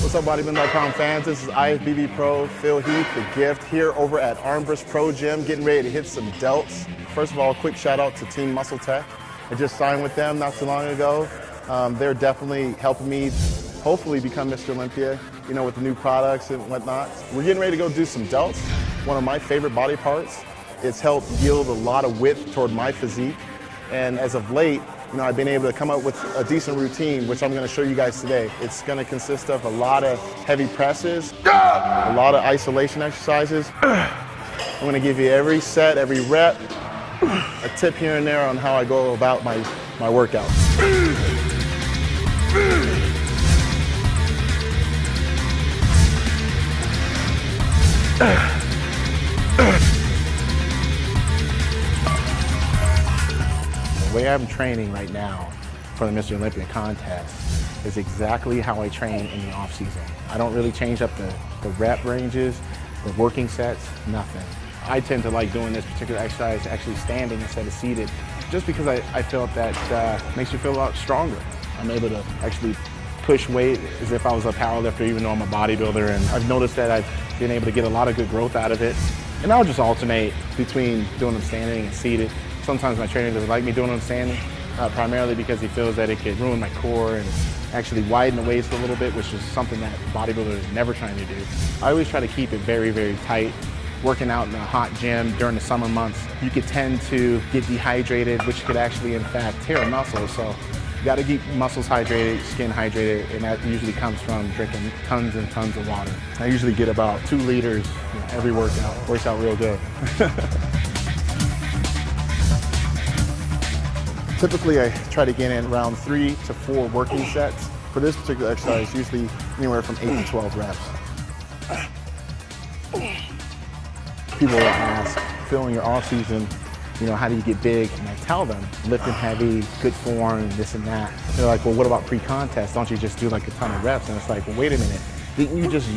What's up, bodybuilding.com fans? This is IFBB Pro Phil Heath, the Gift, here over at Armbrust Pro Gym, getting ready to hit some delts. First of all, a quick shout out to Team Muscle Tech. I just signed with them not too long ago. They're definitely helping me hopefully become Mr. Olympia, you know, with the new products and whatnot. We're getting ready to go do some delts, one of my favorite body parts. It's helped yield a lot of width toward my physique. And as of late, you know, I've been able to come up with a decent routine, which I'm going to show you guys today. It's going to consist of a lot of heavy presses, a lot of isolation exercises. I'm going to give you every set, every rep, a tip here and there on how I go about my workouts. The way I'm training right now for the Mr. Olympia contest is exactly how I train in the off season. I don't really change up the rep ranges, the working sets, nothing. I tend to like doing this particular exercise actually standing instead of seated, just because I felt that makes you feel a lot stronger. I'm able to actually push weight as if I was a powerlifter, even though I'm a bodybuilder, and I've noticed that I've been able to get a lot of good growth out of it. And I'll just alternate between doing them standing and seated. Sometimes my trainer doesn't like me doing them standing, primarily because he feels that it could ruin my core and actually widen the waist a little bit, which is something that bodybuilders are never trying to do. I always try to keep it very, very tight. Working out in a hot gym during the summer months, you could tend to get dehydrated, which could actually, in fact, tear muscles. So you got to keep muscles hydrated, skin hydrated, and that usually comes from drinking tons and tons of water. I usually get about 2 liters every workout. Works out real good. Typically, I try to get in around 3 to 4 working sets. For this particular exercise, usually anywhere from 8 to 12 reps. People will ask, Phil, in your off season, you know, how do you get big? And I tell them, lifting heavy, good form, this and that. They're like, well, what about pre-contest? Don't you just do like a ton of reps? And it's like, well, wait a minute. Didn't you just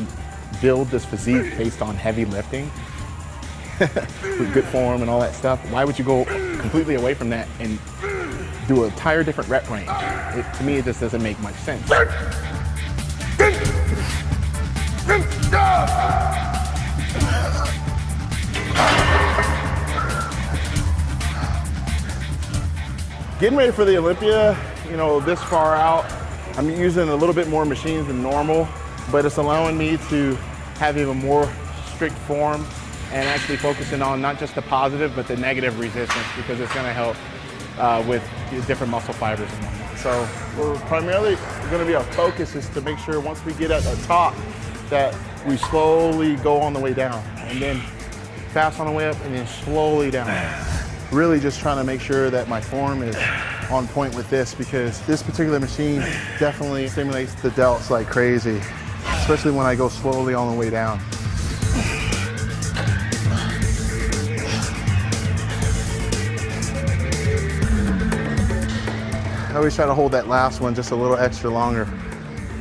build this physique based on heavy lifting? With good form and all that stuff? Why would you go completely away from that and do an entire different rep range? To me, it just doesn't make much sense. Getting ready for the Olympia, you know, this far out, I'm using a little bit more machines than normal, but it's allowing me to have even more strict form and actually focusing on not just the positive, but the negative resistance, because it's going to help with different muscle fibers and whatnot. So we're primarily going to be our focus is to make sure once we get at the top that we slowly go on the way down, and then fast on the way up, and then slowly down. Really just trying to make sure that my form is on point with this, because this particular machine definitely stimulates the delts like crazy, especially when I go slowly on the way down. I always try to hold that last one just a little extra longer,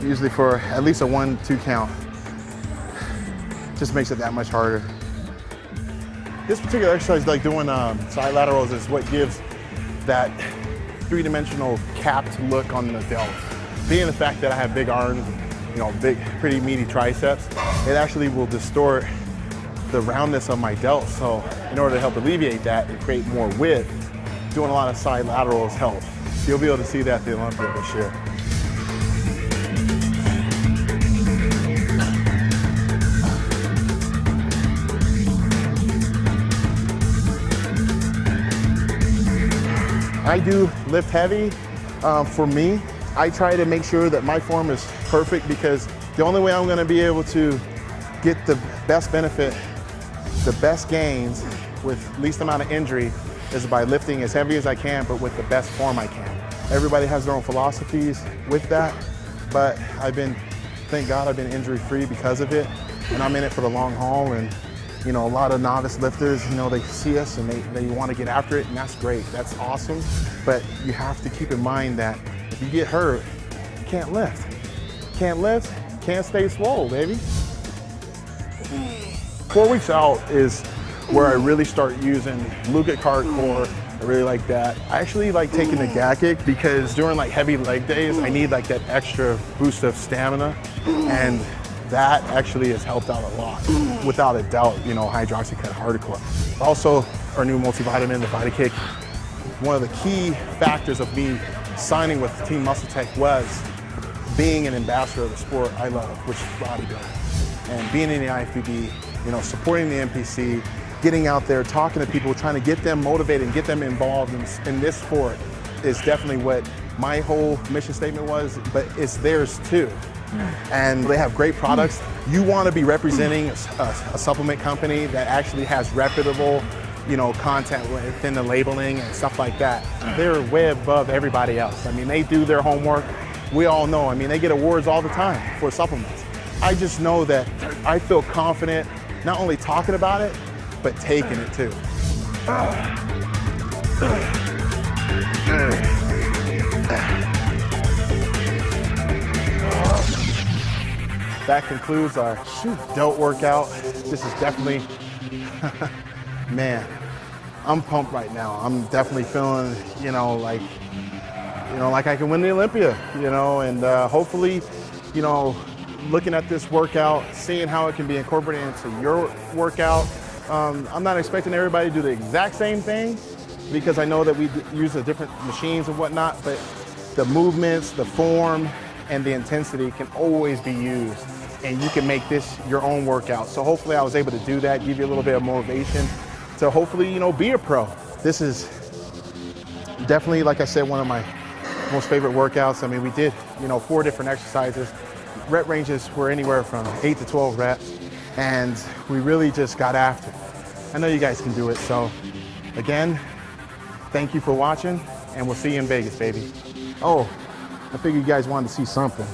usually for at least a 1-2 count. Just makes it that much harder. This particular exercise, like doing side laterals, is what gives that 3-dimensional capped look on the delts. Being the fact that I have big arms, you know, big, pretty meaty triceps, it actually will distort the roundness of my delts. So in order to help alleviate that and create more width, doing a lot of side laterals helps. You'll be able to see that at the Olympia this year. I do lift heavy. For me, I try to make sure that my form is perfect, because the only way I'm going to be able to get the best benefit, the best gains with least amount of injury is by lifting as heavy as I can, but with the best form I can. Everybody has their own philosophies with that, but thank God I've been injury-free because of it, and I'm in it for the long haul. And you know, a lot of novice lifters, you know, they see us and they want to get after it, and that's great, that's awesome. But you have to keep in mind that if you get hurt, you can't lift. Can't lift, can't stay swole, baby. 4 weeks out is where I really start using glute hardcore. I really like that. I actually like taking the gag kick because during like heavy leg days, I need like that extra boost of stamina, and that actually has helped out a lot. Without a doubt, you know, hydroxycut hardcore. Also, our new multivitamin, the Body Kick. One of the key factors of me signing with Team Muscle Tech was being an ambassador of the sport I love, which is bodybuilding. And being in the IFBB, you know, supporting the NPC, getting out there, talking to people, trying to get them motivated and get them involved in this sport is definitely what my whole mission statement was, but it's theirs too. And they have great products. You want to be representing a supplement company that actually has reputable, you know, content within the labeling and stuff like that. They're way above everybody else. I mean, they do their homework. We all know. I mean, they get awards all the time for supplements. I just know that I feel confident not only talking about it, but taking it too. That concludes our delt workout. This is definitely, man, I'm pumped right now. I'm definitely feeling, like I can win the Olympia, and hopefully, looking at this workout, seeing how it can be incorporated into your workout. I'm not expecting everybody to do the exact same thing because I know that we use the different machines and whatnot, but the movements, the form, and the intensity can always be used, and you can make this your own workout. So hopefully I was able to do that, give you a little bit of motivation to hopefully, be a pro. This is definitely, like I said, one of my most favorite workouts. I mean, we did, 4 different exercises. Rep ranges were anywhere from 8 to 12 reps, and we really just got after it. I know you guys can do it. So again, thank you for watching, and we'll see you in Vegas, baby. Oh, I figured you guys wanted to see something.